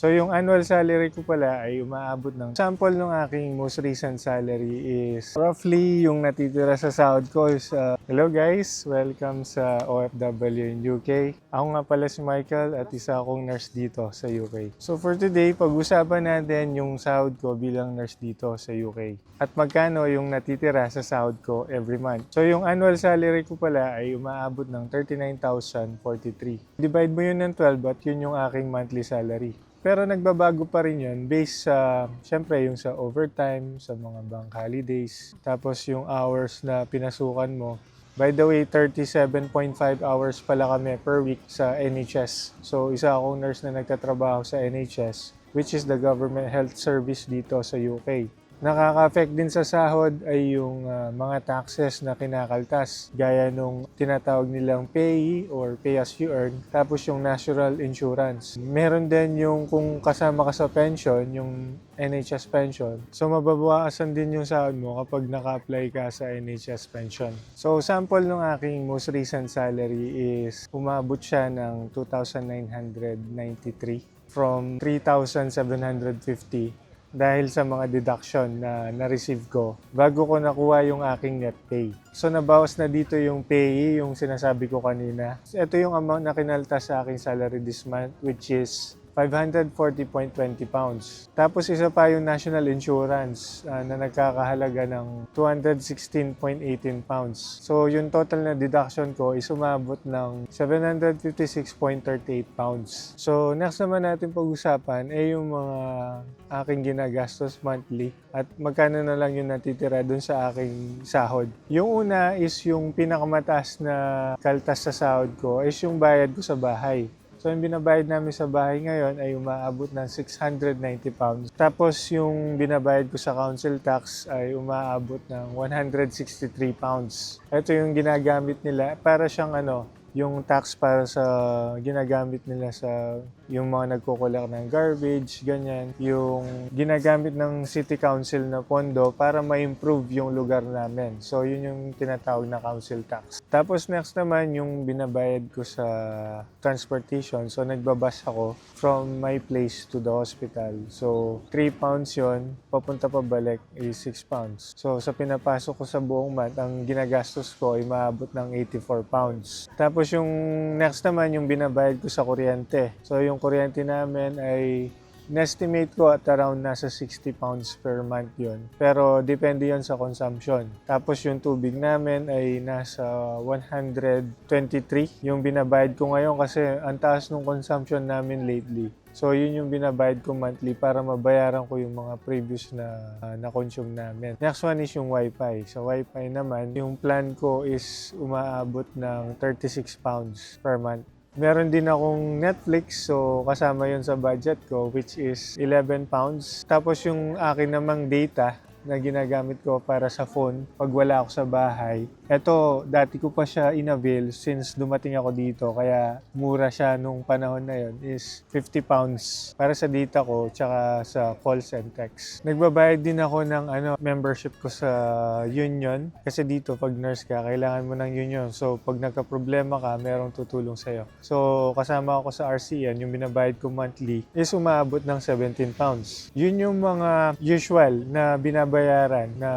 So yung annual salary ko pala ay umaabot ng sample ng aking most recent salary is roughly yung natitira sa sahod ko is hello guys, welcome sa OFW in UK. Ako nga pala si Michael at isa akong nurse dito sa UK. So for today, pag-usapan natin yung sahod ko bilang nurse dito sa UK at magkano yung natitira sa sahod ko every month. So yung annual salary ko pala ay umaabot ng 39,043. Divide mo yun ng 12 at yun yung aking monthly salary. Pero nagbabago pa rin yun based sa, syempre, yung sa overtime, sa mga bank holidays, tapos yung hours na pinasukan mo. By the way, 37.5 hours pala kami per week sa NHS. So, isa akong nurse na nagtatrabaho sa NHS, which is the government health service dito sa UK. Nakaka-affect din sa sahod ay yung mga taxes na kinakaltas, gaya nung tinatawag nilang pay or pay as you earn, tapos yung national insurance. Meron din yung kung kasama ka sa pension, yung NHS pension, so mababawasan din yung sahod mo kapag naka-apply ka sa NHS pension. So sample ng aking most recent salary is umabot siya ng 2,993 from 3,750 dahil sa mga deduction na na-receive ko bago ko nakuha yung aking net pay. So nabawas na dito yung pay, yung sinasabi ko kanina. Ito yung amount na kinaltas sa aking salary this month, which is 540.20 pounds. Tapos isa pa yung national insurance na nagkakahalaga ng 216.18 pounds. So yung total na deduction ko is umabot ng 756.38 pounds. So next naman natin pag-usapan ay yung mga aking ginagastos monthly at magkano na lang yung natitira dun sa aking sahod. Yung una is yung pinakamataas na kaltas sa sahod ko is yung bayad ko sa bahay. So, yung binabayad namin sa bahay ngayon ay umaabot ng 690 pounds. Tapos, yung binabayad ko sa council tax ay umaabot ng 163 pounds. Ito yung ginagamit nila para siyang yung tax para sa ginagamit nila sa yung mga nagkukulak ng garbage, ganyan. Yung ginagamit ng city council na pondo para ma-improve yung lugar namin. So, yun yung tinatawag na council tax. Tapos next naman, yung binabayad ko sa transportation. So, nagbabas ako from my place to the hospital. So, 3 pounds yun. Papunta pabalik is 6 pounds. So, sa pinapasok ko sa buong month, ang ginagastos ko ay maabot ng 84 pounds. Tapos yung next naman, yung binabayad ko sa kuryente. So, yung kuryente namin ay na-estimate ko at around nasa 60 pounds per month yon. Pero depende yon sa consumption. Tapos yung tubig namin ay nasa 123 yung binabayad ko ngayon kasi ang taas ng consumption namin lately. So yun yung binabayad ko monthly para mabayaran ko yung mga previous na consume namin. Next one is yung Wi-Fi. Sa Wi-Fi naman, yung plan ko is umaabot ng 36 pounds per month. Meron din akong Netflix, so kasama yun sa budget ko, which is 11 pounds. Tapos yung akin namang data na ginagamit ko para sa phone pag wala ako sa bahay. Ito, dati ko pa siya in-avail since dumating ako dito, kaya mura siya nung panahon na yun is 50 pounds para sa data ko tsaka sa calls and text. Nagbabayad din ako ng membership ko sa union kasi dito pag nurse ka, kailangan mo ng union. So pag nagka-problema ka, merong tutulong sa'yo. So kasama ako sa RCN, yung binabayad ko monthly is umabot ng 17 pounds. Yun yung mga usual na binabayaran na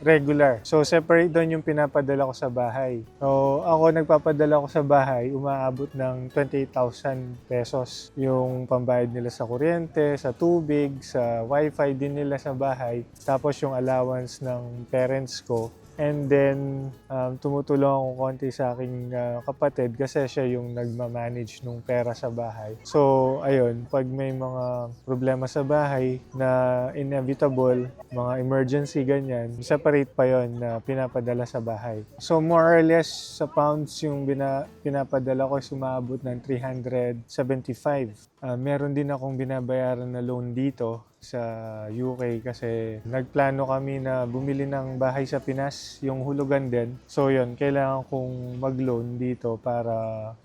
regular. So separate doon yung pinapadala ko sa bahay. So ako nagpapadala ko sa bahay, umaabot ng 28,000 pesos. Yung pambayad nila sa kuryente, sa tubig, sa wifi din nila sa bahay. Tapos yung allowance ng parents ko. And then, tumutulong ako konti sa aking kapatid kasi siya yung nagmamanage nung pera sa bahay. So, ayun, pag may mga problema sa bahay na inevitable, mga emergency, ganyan, separate pa yon na pinapadala sa bahay. So, more or less, sa pounds yung pinapadala ko, sumabot ng 375. Meron din akong binabayaran na loan dito sa UK kasi nagplano kami na bumili ng bahay sa Pinas, yung hulugan din. So yun, kailangan kong mag-loan dito para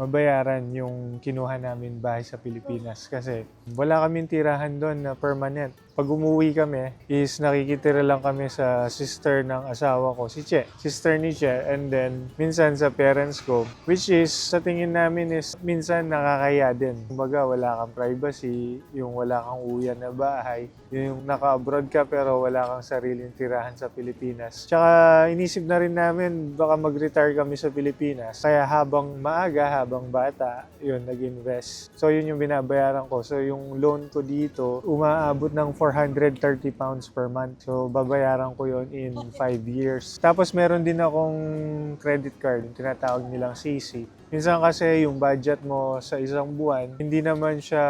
mabayaran yung kinuha namin bahay sa Pilipinas kasi wala kaming tirahan doon na permanent. Pag umuwi kami, is nakikitira lang kami sa sister ng asawa ko, si Che. Sister ni Che, and then minsan sa parents ko, which is sa tingin namin is minsan nakakaya din. Kumbaga wala kang privacy, yung wala kang uyan na bahay, yung naka-abroad ka pero wala kang sariling tirahan sa Pilipinas. Tsaka inisip na rin namin baka mag-retire kami sa Pilipinas. Kaya habang maaga, habang bata, yun, nag-invest. So yun yung binabayaran ko. So yung loan ko dito, umaabot ng 430 pounds per month. So babayaran ko yun in 5 years. Tapos meron din akong credit card, yung tinatawag nilang CC. Minsan kasi yung budget mo sa isang buwan, hindi naman siya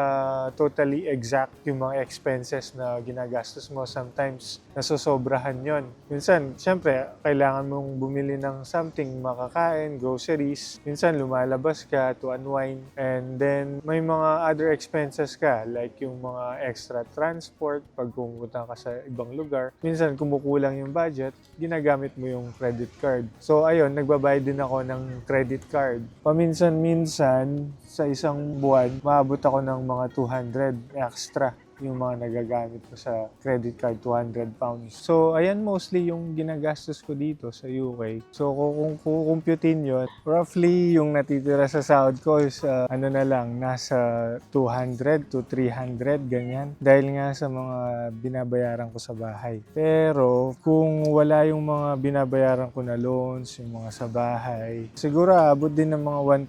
totally exact yung mga expenses na ginagastos mo. Sometimes, nasosobrahan yon. Minsan, syempre, kailangan mong bumili ng something, makakain, groceries. Minsan, lumalabas ka to unwind. And then, may mga other expenses ka, like yung mga extra transport, pag pumunta ka sa ibang lugar. Minsan, kumukulang yung budget, ginagamit mo yung credit card. So, ayun, nagbabayad din ako ng credit card. Paminsan-minsan, sa isang buwan, maabot ako ng mga 200 extra yung mga nagagamit ko sa credit card, 200 pounds. So, ayan mostly yung ginagastos ko dito sa UK. So, kung kukumputin yun, roughly yung natitira sa sahod ko is nasa 200 to 300, ganyan. Dahil nga sa mga binabayaran ko sa bahay. Pero, kung wala yung mga binabayaran ko na loans, yung mga sa bahay, siguro abot din ng mga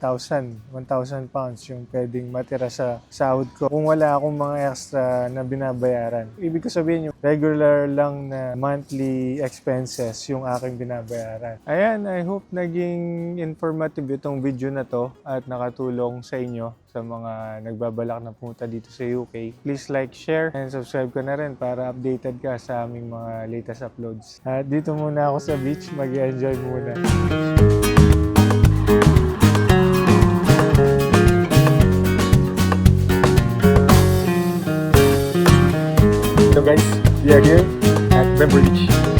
1,000 pounds yung pwedeng matira sa sahod ko. Kung wala akong mga extra na binabayaran. Ibig ko sabihin yung regular lang na monthly expenses yung aking binabayaran. Ayan, I hope naging informative itong video na to at nakatulong sa inyo sa mga nagbabalak na pumunta dito sa UK. Please like, share, and subscribe ka na rin para updated ka sa aming mga latest uploads. At dito muna ako sa beach, mag-enjoy muna. Hello guys, we are here at Beverly Beach.